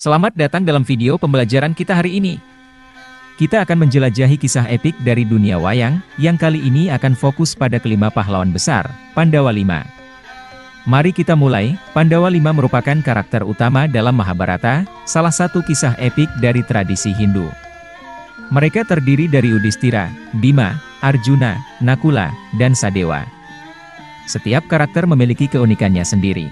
Selamat datang dalam video pembelajaran kita hari ini. Kita akan menjelajahi kisah epik dari dunia wayang, yang kali ini akan fokus pada kelima pahlawan besar, Pandawa 5. Mari kita mulai. Pandawa 5 merupakan karakter utama dalam Mahabharata, salah satu kisah epik dari tradisi Hindu. Mereka terdiri dari Yudhishthira, Bima, Arjuna, Nakula, dan Sadewa. Setiap karakter memiliki keunikannya sendiri.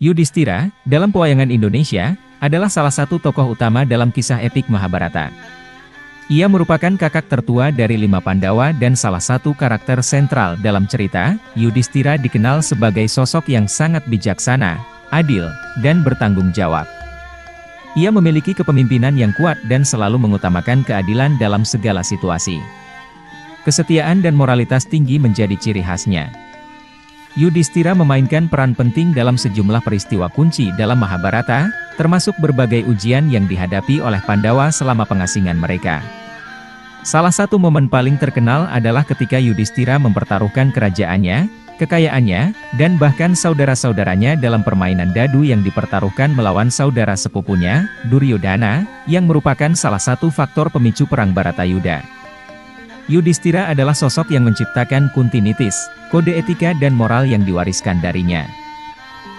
Yudhishthira, dalam pewayangan Indonesia, adalah salah satu tokoh utama dalam kisah epik Mahabharata. Ia merupakan kakak tertua dari 5 Pandawa dan salah satu karakter sentral dalam cerita. Yudhishthira dikenal sebagai sosok yang sangat bijaksana, adil, dan bertanggung jawab. Ia memiliki kepemimpinan yang kuat dan selalu mengutamakan keadilan dalam segala situasi. Kesetiaan dan moralitas tinggi menjadi ciri khasnya. Yudhishthira memainkan peran penting dalam sejumlah peristiwa kunci dalam Mahabharata, termasuk berbagai ujian yang dihadapi oleh Pandawa selama pengasingan mereka. Salah satu momen paling terkenal adalah ketika Yudhishthira mempertaruhkan kerajaannya, kekayaannya, dan bahkan saudara-saudaranya dalam permainan dadu yang dipertaruhkan melawan saudara sepupunya, Duryodhana, yang merupakan salah satu faktor pemicu perang Bharatayuddha. Yudhishthira adalah sosok yang menciptakan Kuntinitis, kode etika dan moral yang diwariskan darinya.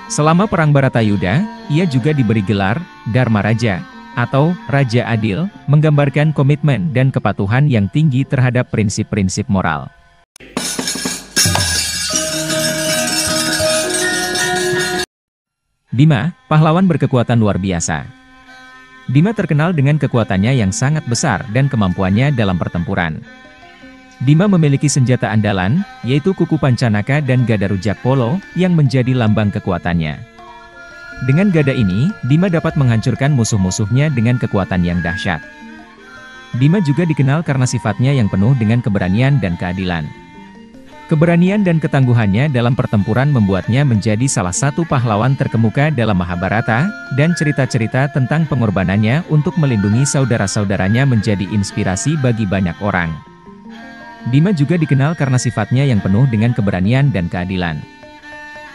Selama perang Bharatayuddha, ia juga diberi gelar Dharma Raja, atau Raja Adil, menggambarkan komitmen dan kepatuhan yang tinggi terhadap prinsip-prinsip moral. Bima, pahlawan berkekuatan luar biasa. Bima terkenal dengan kekuatannya yang sangat besar dan kemampuannya dalam pertempuran. Bima memiliki senjata andalan, yaitu kuku Pancanaka dan gada rujak polo, yang menjadi lambang kekuatannya. Dengan gada ini, Bima dapat menghancurkan musuh-musuhnya dengan kekuatan yang dahsyat. Bima juga dikenal karena sifatnya yang penuh dengan keberanian dan keadilan. Keberanian dan ketangguhannya dalam pertempuran membuatnya menjadi salah satu pahlawan terkemuka dalam Mahabharata, dan cerita-cerita tentang pengorbanannya untuk melindungi saudara-saudaranya menjadi inspirasi bagi banyak orang. Bima juga dikenal karena sifatnya yang penuh dengan keberanian dan keadilan.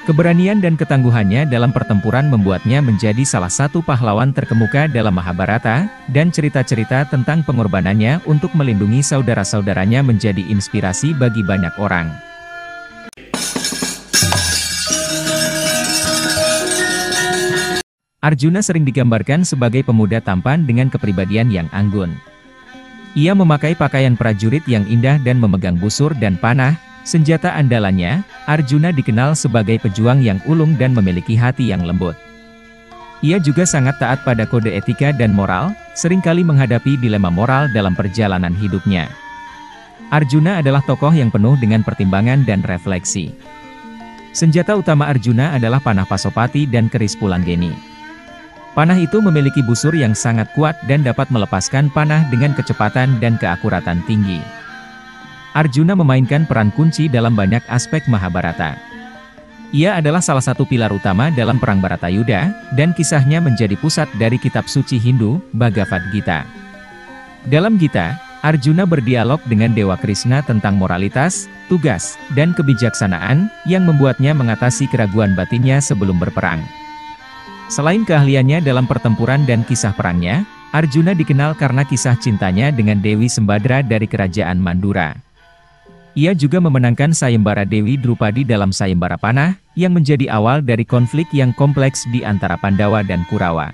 Keberanian dan ketangguhannya dalam pertempuran membuatnya menjadi salah satu pahlawan terkemuka dalam Mahabharata, dan cerita-cerita tentang pengorbanannya untuk melindungi saudara-saudaranya menjadi inspirasi bagi banyak orang. Arjuna sering digambarkan sebagai pemuda tampan dengan kepribadian yang anggun. Ia memakai pakaian prajurit yang indah dan memegang busur dan panah, senjata andalannya. Arjuna dikenal sebagai pejuang yang ulung dan memiliki hati yang lembut. Ia juga sangat taat pada kode etika dan moral, seringkali menghadapi dilema moral dalam perjalanan hidupnya. Arjuna adalah tokoh yang penuh dengan pertimbangan dan refleksi. Senjata utama Arjuna adalah panah Pasopati dan keris Pulanggeni. Panah itu memiliki busur yang sangat kuat dan dapat melepaskan panah dengan kecepatan dan keakuratan tinggi. Arjuna memainkan peran kunci dalam banyak aspek Mahabharata. Ia adalah salah satu pilar utama dalam perang Bharatayuddha, dan kisahnya menjadi pusat dari kitab suci Hindu, Bhagavad Gita. Dalam Gita, Arjuna berdialog dengan Dewa Krishna tentang moralitas, tugas, dan kebijaksanaan, yang membuatnya mengatasi keraguan batinnya sebelum berperang. Selain keahliannya dalam pertempuran dan kisah perangnya, Arjuna dikenal karena kisah cintanya dengan Dewi Sembadra dari kerajaan Mandura. Ia juga memenangkan sayembara Dewi Drupadi dalam sayembara panah, yang menjadi awal dari konflik yang kompleks di antara Pandawa dan Kurawa.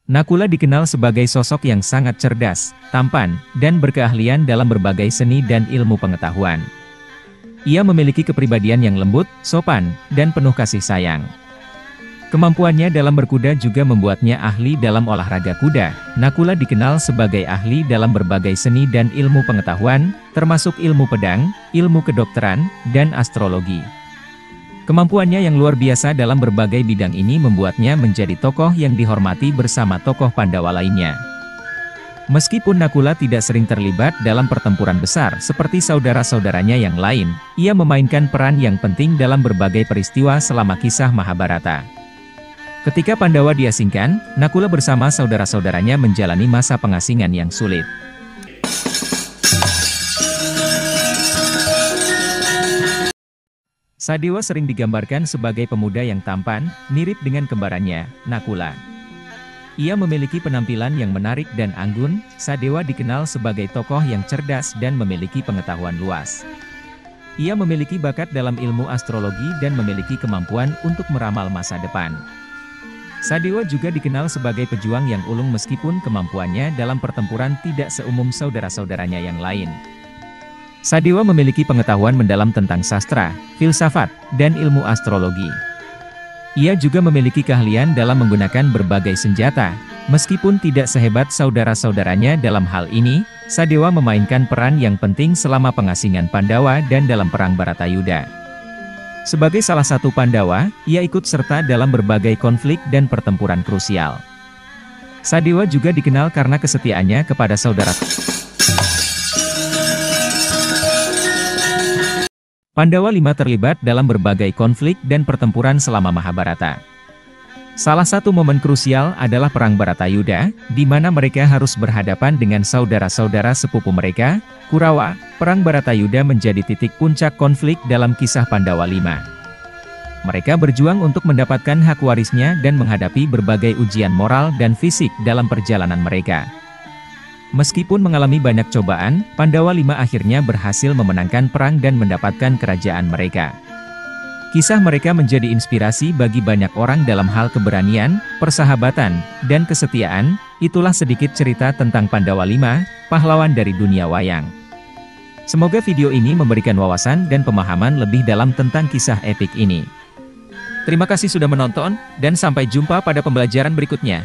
Nakula dikenal sebagai sosok yang sangat cerdas, tampan, dan berkeahlian dalam berbagai seni dan ilmu pengetahuan. Ia memiliki kepribadian yang lembut, sopan, dan penuh kasih sayang. Kemampuannya dalam berkuda juga membuatnya ahli dalam olahraga kuda. Nakula dikenal sebagai ahli dalam berbagai seni dan ilmu pengetahuan, termasuk ilmu pedang, ilmu kedokteran, dan astrologi. Kemampuannya yang luar biasa dalam berbagai bidang ini membuatnya menjadi tokoh yang dihormati bersama tokoh Pandawa lainnya. Meskipun Nakula tidak sering terlibat dalam pertempuran besar seperti saudara-saudaranya yang lain, ia memainkan peran yang penting dalam berbagai peristiwa selama kisah Mahabharata. Ketika Pandawa diasingkan, Nakula bersama saudara-saudaranya menjalani masa pengasingan yang sulit. Sadewa sering digambarkan sebagai pemuda yang tampan, mirip dengan kembarannya, Nakula. Ia memiliki penampilan yang menarik dan anggun. Sadewa dikenal sebagai tokoh yang cerdas dan memiliki pengetahuan luas. Ia memiliki bakat dalam ilmu astrologi dan memiliki kemampuan untuk meramal masa depan. Sadewa juga dikenal sebagai pejuang yang ulung meskipun kemampuannya dalam pertempuran tidak seumum saudara-saudaranya yang lain. Sadewa memiliki pengetahuan mendalam tentang sastra, filsafat, dan ilmu astrologi. Ia juga memiliki keahlian dalam menggunakan berbagai senjata. Meskipun tidak sehebat saudara-saudaranya dalam hal ini, Sadewa memainkan peran yang penting selama pengasingan Pandawa dan dalam Perang Bharatayuda. Sebagai salah satu Pandawa, ia ikut serta dalam berbagai konflik dan pertempuran krusial. Sadewa juga dikenal karena kesetiaannya kepada saudara. Pandawa 5 terlibat dalam berbagai konflik dan pertempuran selama Mahabharata. Salah satu momen krusial adalah Perang Bharatayuda, di mana mereka harus berhadapan dengan saudara-saudara sepupu mereka, Kurawa. Perang Bharatayuda menjadi titik puncak konflik dalam kisah Pandawa 5. Mereka berjuang untuk mendapatkan hak warisnya dan menghadapi berbagai ujian moral dan fisik dalam perjalanan mereka. Meskipun mengalami banyak cobaan, Pandawa 5 akhirnya berhasil memenangkan perang dan mendapatkan kerajaan mereka. Kisah mereka menjadi inspirasi bagi banyak orang dalam hal keberanian, persahabatan, dan kesetiaan. Itulah sedikit cerita tentang Pandawa 5, pahlawan dari dunia wayang. Semoga video ini memberikan wawasan dan pemahaman lebih dalam tentang kisah epik ini. Terima kasih sudah menonton, dan sampai jumpa pada pembelajaran berikutnya.